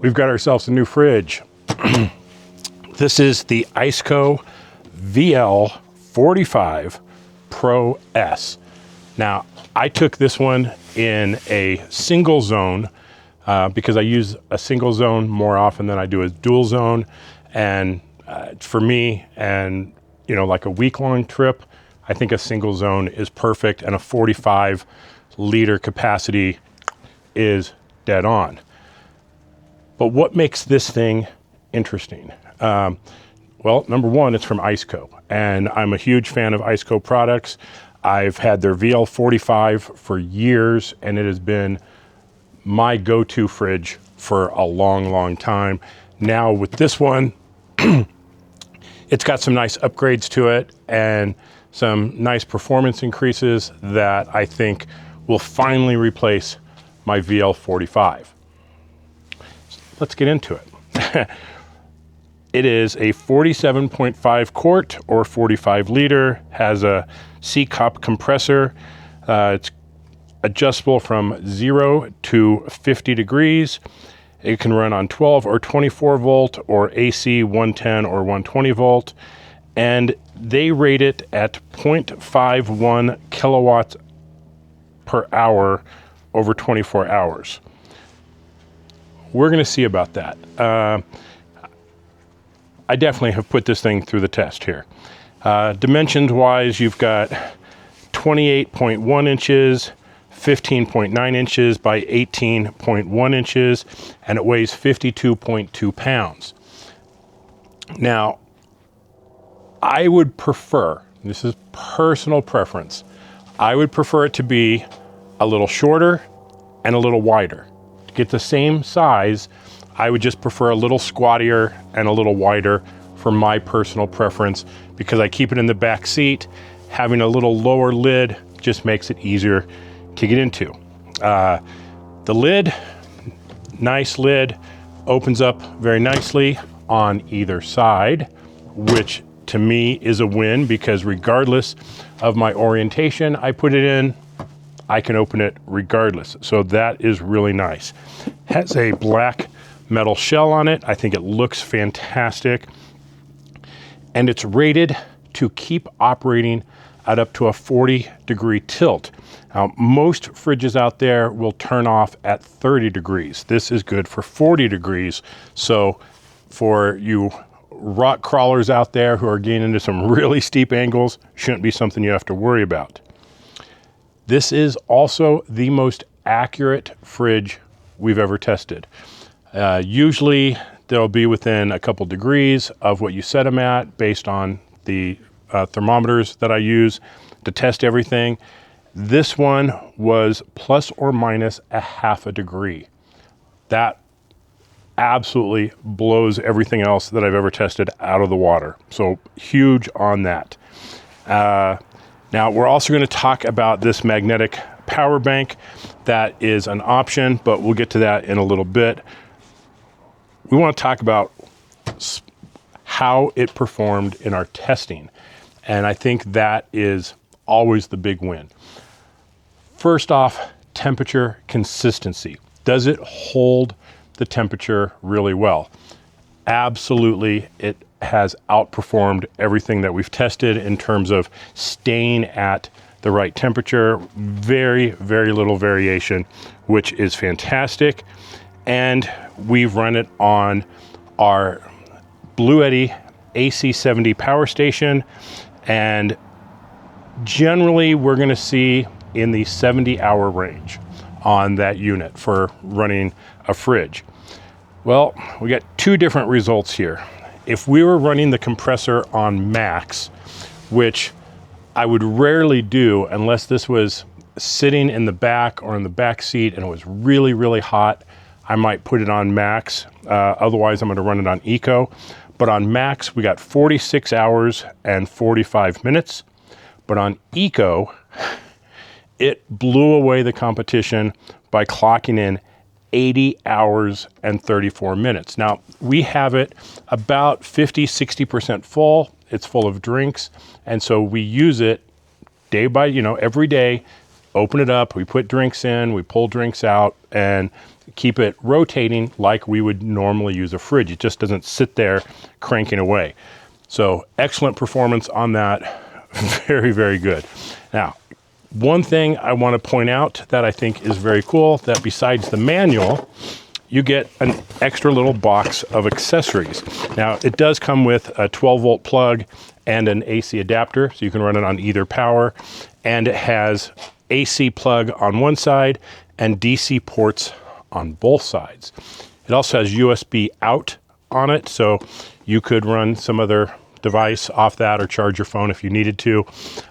We've got ourselves a new fridge. This is the ICECO VL45ProS. Now, I took this one in a single zone because I use a single zone more often than I do a dual zone. And for me, and you know, like a week-long trip, I think a single zone is perfect, and a 45-liter capacity is dead on. But what makes this thing interesting? Well, number one, it's from ICECO, and I'm a huge fan of ICECO products. I've had their VL45 for years, and it has been my go-to fridge for a long, long time. Now with this one, it's got some nice upgrades to it and some nice performance increases that I think will finally replace my VL45. Let's get into it. It is a 47.5 quart or 45 liter, has a SECOP compressor. It's adjustable from 0 to 50 degrees. It can run on 12 or 24 volt or AC 110 or 120 volt. And they rate it at 0.51 kilowatts per hour over 24 hours. We're gonna see about that. I definitely have put this thing through the test here. Dimensions wise, you've got 28.1 inches, 15.9 inches by 18.1 inches, and it weighs 52.2 pounds. Now, I would prefer, this is personal preference, I would prefer it to be a little shorter and a little wider. To get the same size, I would just prefer a little squattier and a little wider for my personal preference, because I keep it in the back seat. Having a little lower lid just makes it easier to get into. The lid, nice lid, opens up very nicely on either side, which to me is a win, because regardless of my orientation I put it in, I can open it regardless. So that is really nice. Has a black metal shell on it. I think it looks fantastic. And it's rated to keep operating at up to a 40-degree tilt. Now, most fridges out there will turn off at 30 degrees. This is good for 40 degrees. So for you rock crawlers out there who are getting into some really steep angles, shouldn't be something you have to worry about. This is also the most accurate fridge we've ever tested. Usually they'll be within a couple degrees of what you set them at based on the thermometers that I use to test everything. This one was plus or minus a half a degree. That absolutely blows everything else that I've ever tested out of the water. So huge on that. Now we're also going to talk about this magnetic power bank. That is an option, but we'll get to that in a little bit. We want to talk about how it performed in our testing. And I think that is always the big win. First off, temperature consistency. Does it hold the temperature really well? Absolutely. It has outperformed everything that we've tested in terms of staying at the right temperature. Very, very little variation, which is fantastic. And we've run it on our Blue Eddy AC70 power station, and generally we're going to see in the 70-hour range on that unit for running a fridge. Well, we got two different results here. If we were running the compressor on max, which I would rarely do unless this was sitting in the back or in the back seat and it was really, really hot, I might put it on max. Otherwise, I'm going to run it on eco. But on max, we got 46 hours and 45 minutes. But on eco, it blew away the competition by clocking in 80 hours and 34 minutes. Now, we have it about 50, 60% full. It's full of drinks. And so we use it every day, open it up, we put drinks in, we pull drinks out, and keep it rotating like we would normally use a fridge. It just doesn't sit there cranking away. So excellent performance on that. Very, very good. Now, one thing I want to point out that I think is very cool, that besides the manual, you get an extra little box of accessories. Now, it does come with a 12-volt plug and an AC adapter, so you can run it on either power. And it has AC plug on one side and DC ports on both sides. It also has USB out on it, so you could run some other device off that or charge your phone if you needed to.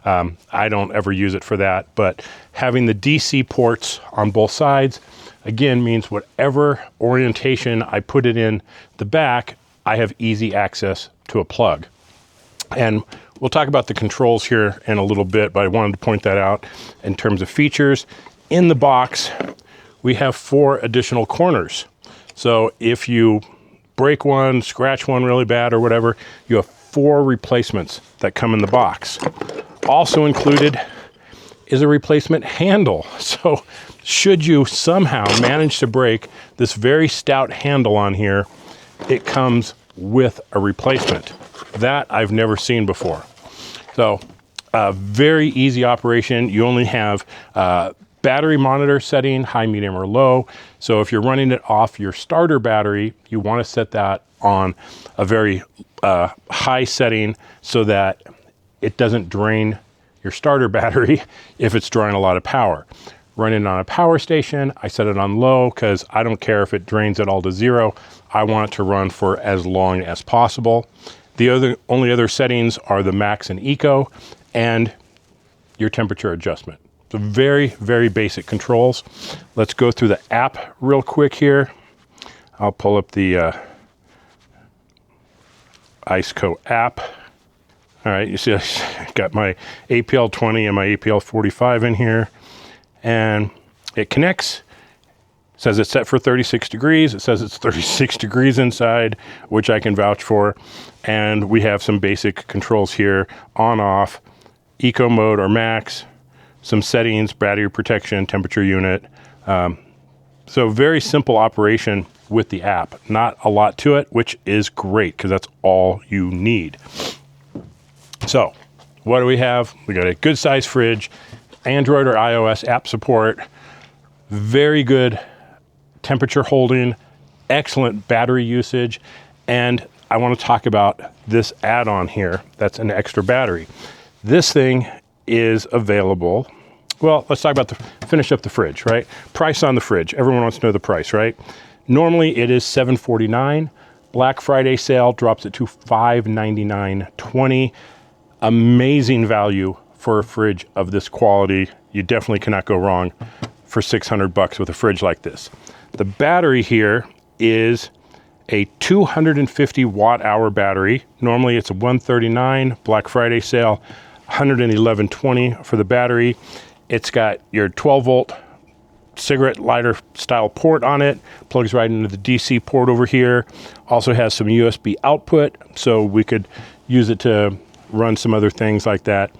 I don't ever use it for that, but having the DC ports on both sides, again, means whatever orientation I put it in the back, I have easy access to a plug. And we'll talk about the controls here in a little bit, but I wanted to point that out in terms of features. In the box, we have 4 additional corners. So if you break one, scratch one really bad or whatever, you have 4 replacements that come in the box. Also included is a replacement handle. So should you somehow manage to break this very stout handle on here, it comes with a replacement. That I've never seen before. So a very easy operation. You only have battery monitor setting, high, medium, or low. So if you're running it off your starter battery, you want to set that on a very high setting so that it doesn't drain your starter battery if it's drawing a lot of power. Running on a power station, I set it on low because I don't care if it drains it all to 0. I want it to run for as long as possible. The only other settings are the max and eco and your temperature adjustment. So very, very basic controls. Let's go through the app real quick here. I'll pull up the ICECO app. All right, you see I got my APL20 and my APL45 in here, and it connects. It says it's set for 36 degrees. It says it's 36 degrees inside, which I can vouch for. And we have some basic controls here, on, off, eco mode or max, some settings, battery protection, temperature unit. So very simple operation with the app. Not a lot to it, which is great because that's all you need. So what do we have? We got a good size fridge, Android or iOS app support, very good temperature holding, excellent battery usage, and I want to talk about this add-on here that's an extra battery. This thing is available. Well, let's talk about finish up the fridge, right? Price on the fridge. Everyone wants to know the price, right? Normally it is $749. Black Friday sale drops it to $599.20. Amazing value for a fridge of this quality. You definitely cannot go wrong for $600 with a fridge like this. The battery here is a 250 watt hour battery. Normally it's a $139. Black Friday sale, $111.20 for the battery. It's got your 12 volt cigarette lighter style port on it, plugs right into the DC port over here. Also has some USB output, so we could use it to run some other things like that.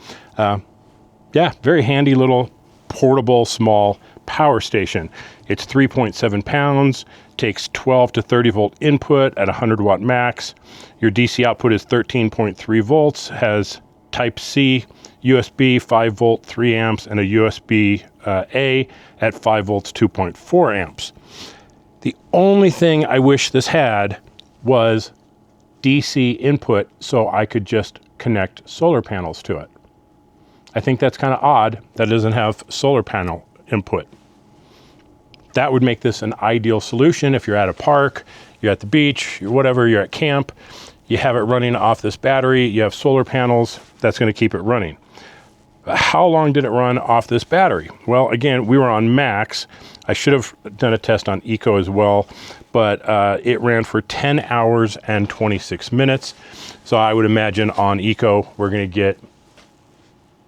Yeah, very handy little portable small power station. It's 3.7 pounds, takes 12 to 30 volt input at 100 watt max. Your DC output is 13.3 volts, has Type C, USB 5 volt 3 amps, and a USB A at 5 volts 2.4 amps. The only thing I wish this had was DC input so I could just connect solar panels to it. I think that's kind of odd that it doesn't have solar panel input. That would make this an ideal solution if you're at a park, you're at the beach, you're whatever, you're at camp, you have it running off this battery, you have solar panels, that's going to keep it running. How long did it run off this battery? Well, again, we were on max. I should have done a test on eco as well, but it ran for 10 hours and 26 minutes. So I would imagine on eco, we're going to get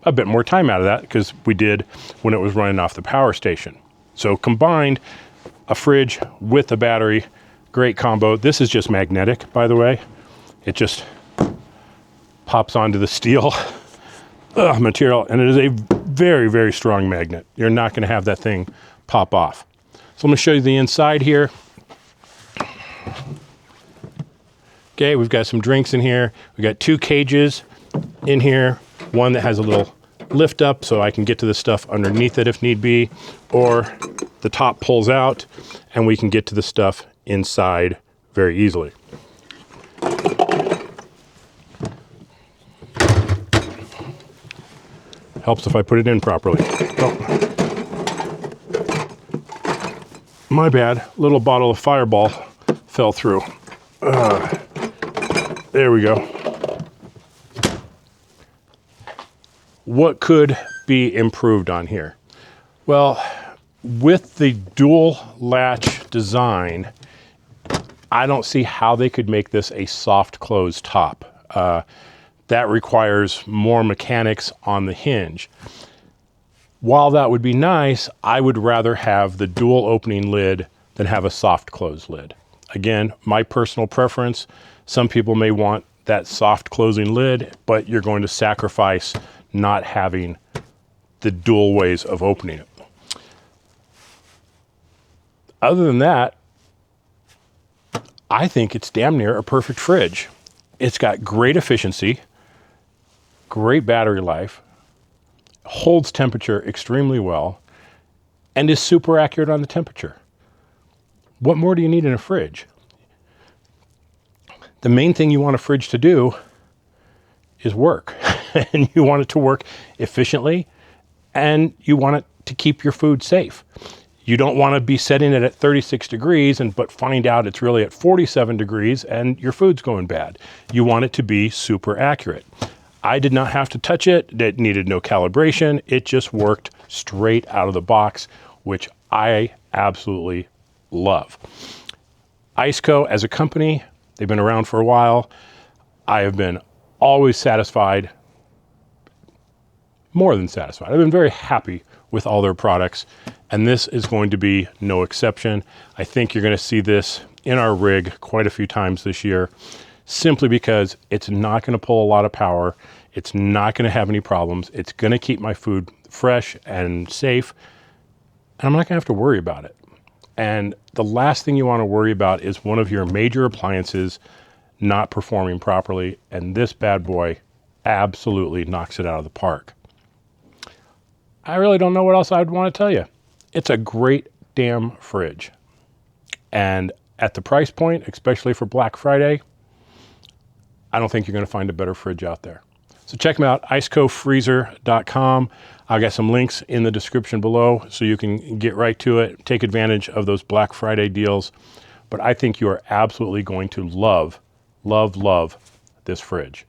a bit more time out of that because we did when it was running off the power station. So combined, a fridge with a battery, great combo. This is just magnetic, by the way. It just pops onto the steel material, and it is a very, very strong magnet. You're not going to have that thing pop off. I'm gonna show you the inside here. Okay, we've got some drinks in here. We got 2 cages in here. One that has a little lift up so I can get to the stuff underneath it if need be, or the top pulls out and we can get to the stuff inside very easily. Helps if I put it in properly. Oh. My bad, little bottle of Fireball fell through. There we go. What could be improved on here? Well, with the dual latch design, I don't see how they could make this a soft close top. That requires more mechanics on the hinge. While that would be nice, I would rather have the dual opening lid than have a soft close lid. Again, my personal preference. Some people may want that soft closing lid, but you're going to sacrifice not having the dual ways of opening it. Other than that, I think it's damn near a perfect fridge. It's got great efficiency, great battery life, holds temperature extremely well, and is super accurate on the temperature. What more do you need in a fridge? The main thing you want a fridge to do is work. And you want it to work efficiently, and you want it to keep your food safe. You don't want to be setting it at 36 degrees but find out it's really at 47 degrees and your food's going bad. You want it to be super accurate. I did not have to touch it. It needed no calibration. It just worked straight out of the box, which I absolutely love. ICECO as a company, they've been around for a while. I have been always satisfied, more than satisfied. I've been very happy with all their products, and this is going to be no exception. I think you're going to see this in our rig quite a few times this year, simply because it's not going to pull a lot of power. It's not going to have any problems. It's going to keep my food fresh and safe, and I'm not going to have to worry about it. And the last thing you want to worry about is one of your major appliances not performing properly, and this bad boy absolutely knocks it out of the park. I really don't know what else I'd want to tell you. It's a great damn fridge. And at the price point, especially for Black Friday, I don't think you're going to find a better fridge out there. So check them out, ICECOFreezer.com. I'll get some links in the description below so you can get right to it, take advantage of those Black Friday deals. But I think you are absolutely going to love this fridge.